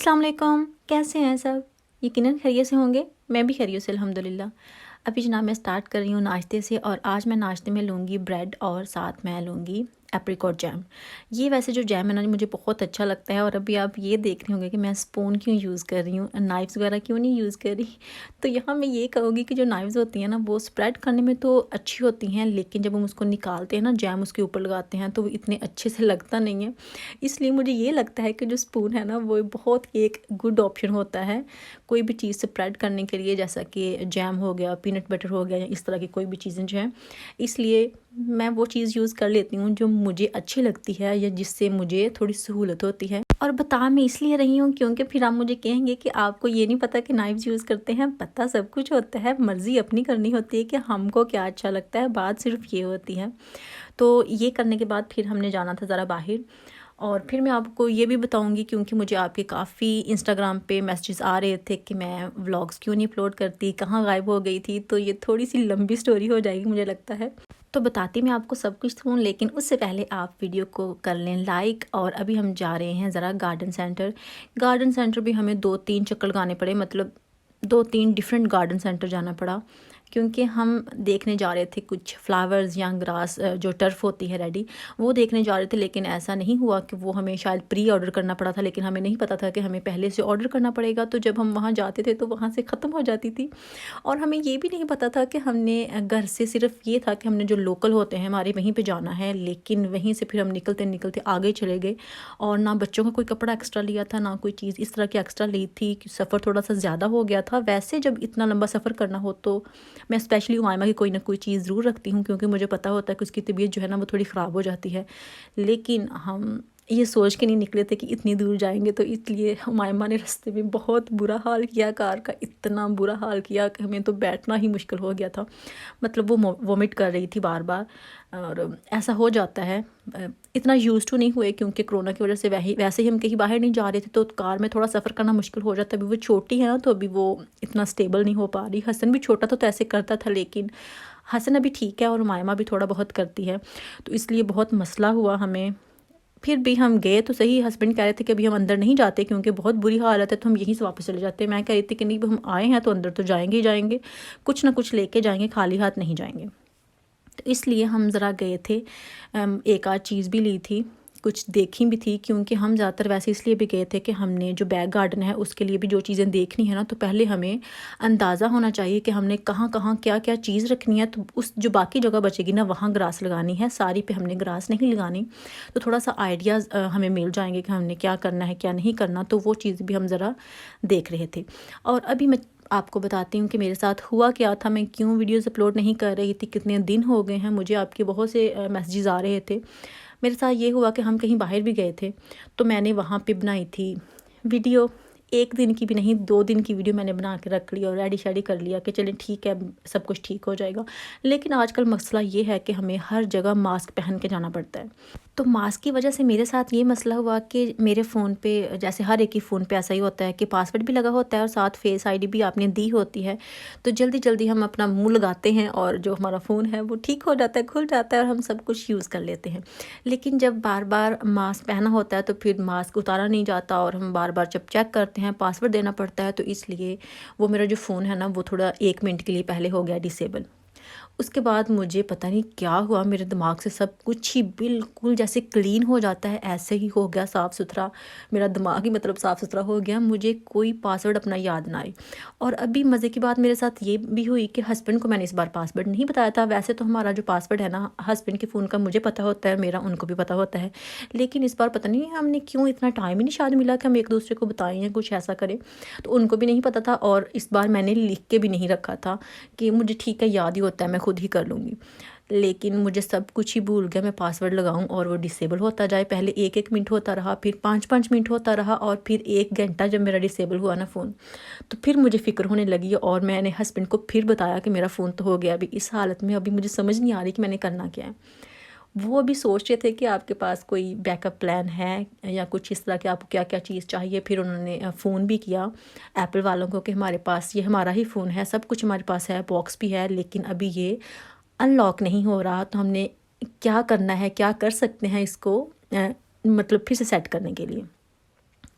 अस्सलाम वालेकुम, कैसे हैं सब? यकीनन खैरियत से होंगे। मैं भी खैरियत से अल्हम्दुलिल्लाह। अभी जनाब मैं स्टार्ट कर रही हूँ नाश्ते से, और आज मैं नाश्ते में लूँगी ब्रेड और साथ में लूँगी एप्रिकॉट जैम। ये वैसे जो जैम है ना मुझे बहुत अच्छा लगता है। और अभी आप ये देख रहे होंगे कि मैं स्पून क्यों यूज़ कर रही हूँ, नाइफ्स वगैरह क्यों नहीं यूज़ कर रही। तो यहाँ मैं ये कहूँगी कि जो नाइफ्स होती हैं ना वो स्प्रेड करने में तो अच्छी होती हैं, लेकिन जब हम उसको निकालते हैं ना, जैम उसके ऊपर लगाते हैं, तो वो इतने अच्छे से लगता नहीं है। इसलिए मुझे ये लगता है कि जो स्पून है ना वो बहुत एक गुड ऑप्शन होता है कोई भी चीज़ स्प्रेड करने के लिए, जैसा कि जैम हो गया, पीनट बटर हो गया, या इस तरह की कोई भी चीज़ें जो हैं। इसलिए मैं वो चीज़ यूज़ कर लेती हूँ जो मुझे अच्छी लगती है या जिससे मुझे थोड़ी सहूलत होती है। और बता मैं इसलिए रही हूँ क्योंकि फिर आप मुझे कहेंगे कि आपको ये नहीं पता कि नाइफ्स यूज़ करते हैं। पता सब कुछ होता है, मर्ज़ी अपनी करनी होती है कि हमको क्या अच्छा लगता है, बात सिर्फ ये होती है। तो ये करने के बाद फिर हमने जाना था ज़रा बाहर। और फिर मैं आपको ये भी बताऊंगी, क्योंकि मुझे आपके काफ़ी इंस्टाग्राम पे मैसेजेस आ रहे थे कि मैं व्लॉग्स क्यों नहीं अपलोड करती, कहाँ गायब हो गई थी। तो ये थोड़ी सी लंबी स्टोरी हो जाएगी मुझे लगता है। तो बताती मैं आपको सब कुछ हूँ, लेकिन उससे पहले आप वीडियो को कर लें लाइक। और अभी हम जा रहे हैं ज़रा गार्डन सेंटर। गार्डन सेंटर भी हमें 2-3 चक्कर लगाने पड़े, मतलब 2-3 डिफरेंट गार्डन सेंटर जाना पड़ा, क्योंकि हम देखने जा रहे थे कुछ फ्लावर्स या ग्रास, जो टर्फ होती है रेडी, वो देखने जा रहे थे। लेकिन ऐसा नहीं हुआ कि वो हमें शायद प्री ऑर्डर करना पड़ा था, लेकिन हमें नहीं पता था कि हमें पहले से ऑर्डर करना पड़ेगा। तो जब हम वहाँ जाते थे तो वहाँ से ख़त्म हो जाती थी। और हमें ये भी नहीं पता था कि हमने घर से सिर्फ ये था कि हमने जो लोकल होते हैं हमारे वहीं पे जाना है, लेकिन वहीं से फिर हम निकलते निकलते आगे चले गए। और ना बच्चों का कोई कपड़ा एक्स्ट्रा लिया था, ना कोई चीज़ इस तरह की एक्स्ट्रा ली थी कि सफ़र थोड़ा सा ज़्यादा हो गया था। वैसे जब इतना लंबा सफ़र करना हो तो मैं स्पेशली उमाइमा की कोई ना कोई चीज़ ज़रूर रखती हूँ, क्योंकि मुझे पता होता है कि उसकी तबीयत जो है ना वो थोड़ी ख़राब हो जाती है। लेकिन हम ये सोच के नहीं निकले थे कि इतनी दूर जाएंगे, तो इसलिए उमाइमा ने रास्ते में बहुत बुरा हाल किया, कार का इतना बुरा हाल किया कि हमें तो बैठना ही मुश्किल हो गया था। मतलब वो वॉमिट कर रही थी बार बार। और ऐसा हो जाता है। इतना यूज़ टू नहीं हुए, क्योंकि कोरोना की वजह से वैसे ही हम कहीं बाहर नहीं जा रहे थे, तो कार में थोड़ा सफ़र करना मुश्किल हो जाता है। अभी वो छोटी है ना, तो अभी वो इतना स्टेबल नहीं हो पा रही। हसन भी छोटा था तो ऐसे करता था, लेकिन हसन अभी ठीक है और मायमा भी थोड़ा बहुत करती है। तो इसलिए बहुत मसला हुआ हमें। फिर भी हम गए तो सही। हस्बैंड कह रहे थे कि अभी हम अंदर नहीं जाते क्योंकि बहुत बुरी हालत है, तो हम यहीं से वापस चले जाते। मैं कह रही थी कि नहीं, हम आए हैं तो अंदर तो जाएंगे ही जाएंगे, कुछ ना कुछ लेके जाएंगे, खाली हाथ नहीं जाएंगे। तो इसलिए हम ज़रा गए थे। एक आध चीज़ भी ली थी, कुछ देखी भी थी, क्योंकि हम ज़्यादातर वैसे इसलिए भी गए थे कि हमने जो बैक गार्डन है उसके लिए भी जो चीज़ें देखनी है ना, तो पहले हमें अंदाज़ा होना चाहिए कि हमने कहाँ कहाँ क्या क्या चीज़ रखनी है। तो उस जो बाकी जगह बचेगी ना वहाँ ग्रास लगानी है, सारी पे हमने ग्रास नहीं लगानी। तो थोड़ा सा आइडियाज़ हमें मिल जाएंगे कि हमने क्या करना है क्या नहीं करना। तो वो चीज़ भी हम ज़रा देख रहे थे। और अभी मैं आपको बताती हूँ कि मेरे साथ हुआ क्या था, मैं क्यों वीडियोस अपलोड नहीं कर रही थी, कितने दिन हो गए हैं। मुझे आपके बहुत से मैसेजेस आ रहे थे। मेरे साथ ये हुआ कि हम कहीं बाहर भी गए थे, तो मैंने वहाँ पे बनाई थी वीडियो। 1 दिन की भी नहीं, 2 दिन की वीडियो मैंने बना के रख ली और रेडी शेडी कर लिया कि चलें ठीक है, सब कुछ ठीक हो जाएगा। लेकिन आजकल मसला ये है कि हमें हर जगह मास्क पहन के जाना पड़ता है। तो मास्क की वजह से मेरे साथ ये मसला हुआ कि मेरे फ़ोन पे, जैसे हर एक ही फ़ोन पे ऐसा ही होता है कि पासवर्ड भी लगा होता है और साथ फेस आईडी भी आपने दी होती है। तो जल्दी जल्दी हम अपना मुंह लगाते हैं और जो हमारा फ़ोन है वो ठीक हो जाता है, खुल जाता है और हम सब कुछ यूज़ कर लेते हैं। लेकिन जब बार बार मास्क पहना होता है तो फिर मास्क उतारा नहीं जाता, और हम बार बार जब चेक करते हैं पासवर्ड देना पड़ता है। तो इसलिए वो मेरा जो फ़ोन है ना वो थोड़ा 1 मिनट के लिए पहले हो गया डिसेबल। उसके बाद मुझे पता नहीं क्या हुआ, मेरे दिमाग से सब कुछ ही बिल्कुल जैसे क्लीन हो जाता है ऐसे ही हो गया, साफ़ सुथरा। मेरा दिमाग ही मतलब साफ़ सुथरा हो गया, मुझे कोई पासवर्ड अपना याद ना आए। और अभी मज़े की बात मेरे साथ ये भी हुई कि हस्बैंड को मैंने इस बार पासवर्ड नहीं बताया था। वैसे तो हमारा जो पासवर्ड है ना हस्बैंड के फ़ोन का मुझे पता होता है, मेरा उनको भी पता होता है। लेकिन इस बार पता नहीं हमने क्यों इतना टाइम ही नहीं शायद मिला कि हम एक दूसरे को बताएं या कुछ ऐसा करें। तो उनको भी नहीं पता था, और इस बार मैंने लिख के भी नहीं रखा था कि मुझे ठीक है याद ही होता है, मैं खुद ही कर लूँगी। लेकिन मुझे सब कुछ ही भूल गया, मैं पासवर्ड लगाऊं और वो डिसेबल होता जाए। पहले 1-1 मिनट होता रहा, फिर 5-5 मिनट होता रहा, और फिर 1 घंटा जब मेरा डिसेबल हुआ ना फ़ोन, तो फिर मुझे फ़िक्र होने लगी। और मैंने हस्बैंड को फिर बताया कि मेरा फ़ोन तो हो गया अभी इस हालत में, अभी मुझे समझ नहीं आ रही कि मैंने करना क्या है। वो अभी सोच रहे थे कि आपके पास कोई बैकअप प्लान है या कुछ इस तरह के, आपको क्या क्या चीज़ चाहिए। फिर उन्होंने फ़ोन भी किया एप्पल वालों को कि हमारे पास ये हमारा ही फ़ोन है, सब कुछ हमारे पास है, बॉक्स भी है, लेकिन अभी ये अनलॉक नहीं हो रहा। तो हमने क्या करना है, क्या कर सकते हैं इसको मतलब फिर से सेट करने के लिए।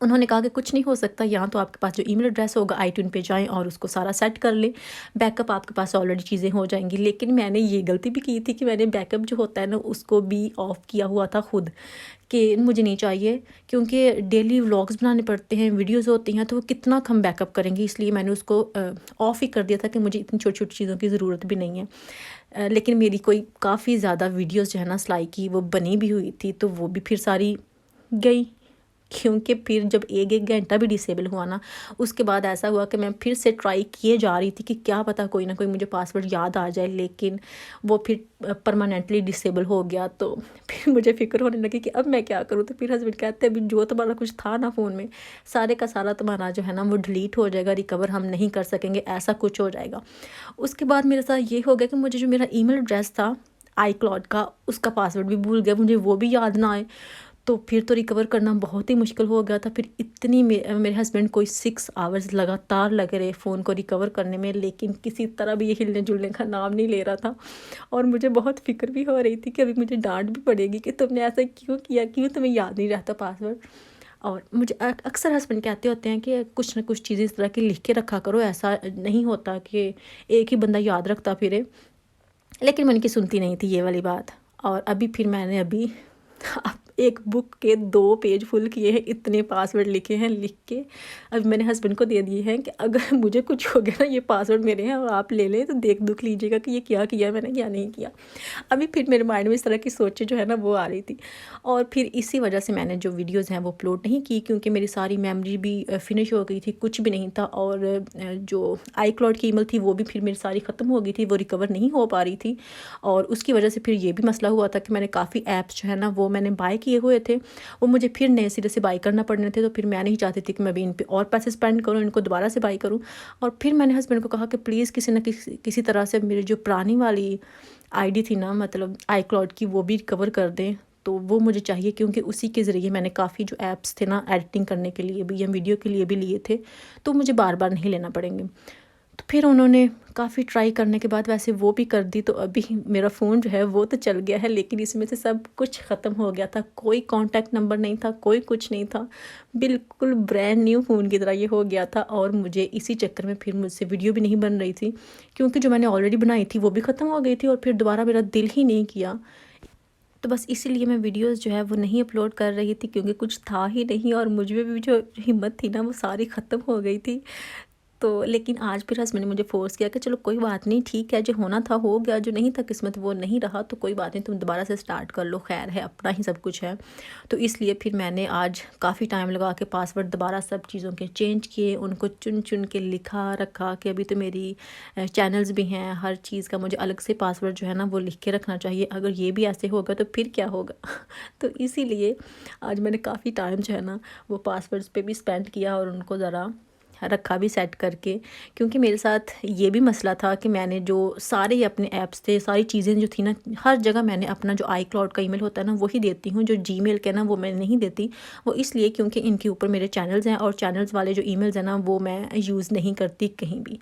उन्होंने कहा कि कुछ नहीं हो सकता, यहाँ तो आपके पास जो ईमेल एड्रेस होगा आईट्यून पे जाएं और उसको सारा सेट कर लें, बैकअप आपके पास ऑलरेडी चीज़ें हो जाएंगी। लेकिन मैंने ये गलती भी की थी कि मैंने बैकअप जो होता है ना उसको भी ऑफ़ किया हुआ था खुद, कि मुझे नहीं चाहिए, क्योंकि डेली व्लॉग्स बनाने पड़ते हैं, वीडियोस होती हैं, तो वो कितना हम बैकअप करेंगे, इसलिए मैंने उसको ऑफ़ ही कर दिया था कि मुझे इतनी छोटी छोटी चीज़ों की ज़रूरत भी नहीं है। लेकिन मेरी कोई काफ़ी ज़्यादा वीडियोस जो है ना सिलाई की वो बनी भी हुई थी, तो वो भी फिर सारी गई, क्योंकि फिर जब एक घंटा भी डिसेबल हुआ ना, उसके बाद ऐसा हुआ कि मैं फिर से ट्राई किए जा रही थी कि क्या पता कोई ना कोई मुझे पासवर्ड याद आ जाए, लेकिन वो फिर परमानेंटली डिसेबल हो गया। तो फिर मुझे फ़िक्र होने लगी कि अब मैं क्या करूँ। तो फिर हस्बैंड कहते हैं अभी जो तुम्हारा कुछ था ना फ़ोन में, सारे का सारा तुम्हारा जो है ना वो डिलीट हो जाएगा, रिकवर हम नहीं कर सकेंगे, ऐसा कुछ हो जाएगा। उसके बाद मेरे साथ ये हो गया कि मुझे जो मेरा ईमेल एड्रेस था आई क्लाउड का, उसका पासवर्ड भी भूल गया, मुझे वो भी याद ना आए, तो फिर तो रिकवर करना बहुत ही मुश्किल हो गया था। फिर इतनी मेरे हस्बैंड कोई 6 आवर्स लगातार लगे रहे फ़ोन को रिकवर करने में, लेकिन किसी तरह भी ये हिलने जुलने का नाम नहीं ले रहा था। और मुझे बहुत फ़िक्र भी हो रही थी कि अभी मुझे डांट भी पड़ेगी कि तुमने ऐसा क्यों किया, क्यों तुम्हें याद नहीं रहता पासवर्ड। और मुझे अक्सर हस्बैंड कहते होते हैं कि कुछ ना कुछ चीज़ें इस तरह की लिख के रखा करो, ऐसा नहीं होता कि एक ही बंदा याद रखता फिरे। लेकिन मैं उनकी सुनती नहीं थी ये वाली बात। और अभी फिर मैंने अभी एक बुक के 2 पेज फुल किए हैं, इतने पासवर्ड लिखे हैं, लिख के अभी मैंने हस्बैंड को दे दिए हैं कि अगर मुझे कुछ हो गया ना, ये पासवर्ड मेरे हैं और आप ले लें, तो देख दुख लीजिएगा कि ये क्या किया है मैंने, क्या नहीं किया। अभी फिर मेरे माइंड में इस तरह की सोचें जो है ना वो आ रही थी। और फिर इसी वजह से मैंने जो वीडियोज़ हैं वो अपलोड नहीं की, क्योंकि मेरी सारी मेमोरी भी फिनिश हो गई थी, कुछ भी नहीं था। और जो आई क्लाउड की ईमेल थी वो भी फिर मेरी सारी ख़त्म हो गई थी, वो रिकवर नहीं हो पा रही थी। और उसकी वजह से फिर ये भी मसला हुआ था कि मैंने काफ़ी ऐप्स जो है ना वो मैंने बाय किए हुए थे, वो मुझे फिर नए सिरे से बाय करना पड़ने थे। तो फिर मैं नहीं चाहती थी कि मैं भी इन पे और पैसे स्पेंड करूँ, इनको दोबारा से बाय करूँ। और फिर मैंने हस्बैंड को कहा कि प्लीज़ किसी न किसी तरह से मेरी जो पुरानी वाली आईडी थी ना, मतलब आई क्लाउड की, वो भी रिकवर कर दें। तो वो मुझे चाहिए, क्योंकि उसी के ज़रिए मैंने काफ़ी जो ऐप्स थे ना एडिटिंग करने के लिए भी या वीडियो के लिए भी लिए थे, तो मुझे बार बार नहीं लेना पड़ेंगे। तो फिर उन्होंने काफ़ी ट्राई करने के बाद वैसे वो भी कर दी। तो अभी मेरा फ़ोन जो है वो तो चल गया है, लेकिन इसमें से सब कुछ ख़त्म हो गया था, कोई कॉन्टैक्ट नंबर नहीं था, कोई कुछ नहीं था, बिल्कुल ब्रांड न्यू फ़ोन की तरह ये हो गया था। और मुझे इसी चक्कर में फिर मुझसे वीडियो भी नहीं बन रही थी, क्योंकि जो मैंने ऑलरेडी बनाई थी वो भी ख़त्म हो गई थी, और फिर दोबारा मेरा दिल ही नहीं किया। तो बस इसीलिए मैं वीडियोस जो है वो नहीं अपलोड कर रही थी, क्योंकि कुछ था ही नहीं और मुझ में भी जो हिम्मत थी ना वो सारी ख़त्म हो गई थी। तो लेकिन आज फिर हस्बैंड ने मुझे फ़ोर्स किया कि चलो कोई बात नहीं, ठीक है, जो होना था हो गया, जो नहीं था किस्मत वो नहीं रहा, तो कोई बात नहीं, तुम दोबारा से स्टार्ट कर लो, खैर है, अपना ही सब कुछ है। तो इसलिए फिर मैंने आज काफ़ी टाइम लगा के पासवर्ड दोबारा सब चीज़ों के चेंज किए, उनको चुन चुन के लिखा रखा कि अभी तो मेरी चैनल्स भी हैं, हर चीज़ का मुझे अलग से पासवर्ड जो है ना वो लिख के रखना चाहिए, अगर ये भी ऐसे होगा तो फिर क्या होगा। तो इसीलिए आज मैंने काफ़ी टाइम जो है ना वो पासवर्ड्स पे भी स्पेंड किया और उनको ज़रा रखा भी सेट करके, क्योंकि मेरे साथ ये भी मसला था कि मैंने जो सारे अपने ऐप्स थे, सारी चीज़ें जो थी ना, हर जगह मैंने अपना जो आई क्लाउड का ईमेल होता है ना वही देती हूँ, जो जीमेल का ना वो मैं नहीं देती। वो इसलिए क्योंकि इनके ऊपर मेरे चैनल्स हैं और चैनल्स वाले जो ईमेल्स हैं ना वो मैं यूज़ नहीं करती कहीं भी।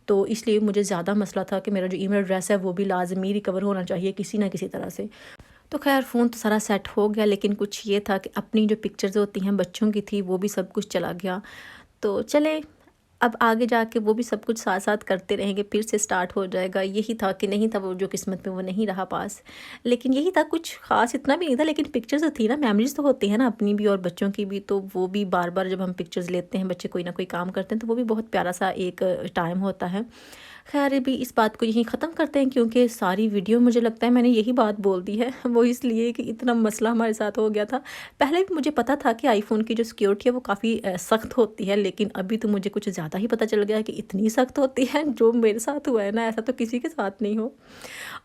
तो इसलिए मुझे ज़्यादा मसला था कि मेरा जो ईमेल एड्रेस है वो भी लाजमी रिकवर होना चाहिए किसी ना किसी तरह से। तो खैर फ़ोन तो सारा सेट हो गया, लेकिन कुछ ये था कि अपनी जो पिक्चर्स होती हैं बच्चों की थी वो भी सब कुछ चला गया। तो चले, अब आगे जाके वो भी सब कुछ साथ साथ करते रहेंगे, फिर से स्टार्ट हो जाएगा। यही था कि नहीं था, वो जो किस्मत में वो नहीं रहा पास, लेकिन यही था, कुछ ख़ास इतना भी नहीं था। लेकिन पिक्चर्स तो थी ना, मेमोरीज़ तो होती है ना अपनी भी और बच्चों की भी, तो वो भी बार बार जब हम पिक्चर्स लेते हैं, बच्चे कोई ना कोई काम करते हैं, तो वो भी बहुत प्यारा सा एक टाइम होता है। खैर अभी इस बात को यहीं ख़त्म करते हैं, क्योंकि सारी वीडियो मुझे लगता है मैंने यही बात बोल दी है। वो इसलिए कि इतना मसला हमारे साथ हो गया था। पहले भी मुझे पता था कि आईफ़ोन की जो सिक्योरिटी है वो काफ़ी सख्त होती है, लेकिन अभी तो मुझे कुछ ज़्यादा ही पता चल गया है कि इतनी सख्त होती है। जो मेरे साथ हुआ है ना, ऐसा तो किसी के साथ नहीं हो।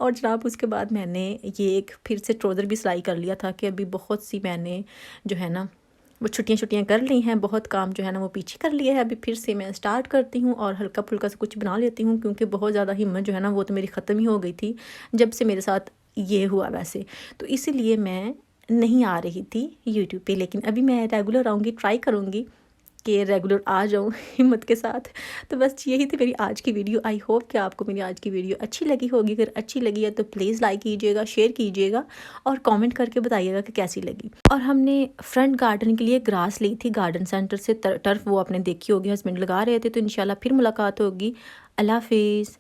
और जनाब उसके बाद मैंने ये एक फिर से ट्राउज़र भी सिलाई कर लिया था कि अभी बहुत सी मैंने जो है ना वो छुट्टियाँ कर ली हैं, बहुत काम जो है ना वो पीछे कर लिया है। अभी फिर से मैं स्टार्ट करती हूँ और हल्का फुल्का सा कुछ बना लेती हूँ, क्योंकि बहुत ज़्यादा हिम्मत जो है ना वो तो मेरी ख़त्म ही हो गई थी जब से मेरे साथ ये हुआ वैसे। तो इसीलिए मैं नहीं आ रही थी यूट्यूब पे, लेकिन अभी मैं रेगुलर आऊँगी, ट्राई करूँगी कि रेगुलर आ जाऊँ हिम्मत के साथ। तो बस यही थी मेरी आज की वीडियो। आई होप कि आपको मेरी आज की वीडियो अच्छी लगी होगी। अगर अच्छी लगी है तो प्लीज़ लाइक कीजिएगा, शेयर कीजिएगा और कमेंट करके बताइएगा कि कैसी लगी। और हमने फ्रंट गार्डन के लिए ग्रास ली थी गार्डन सेंटर से, टर्फ वो आपने देखी होगी, हस्बैंड लगा रहे थे। तो इंशाल्लाह फिर मुलाकात होगी। अल्लाह हाफिज़।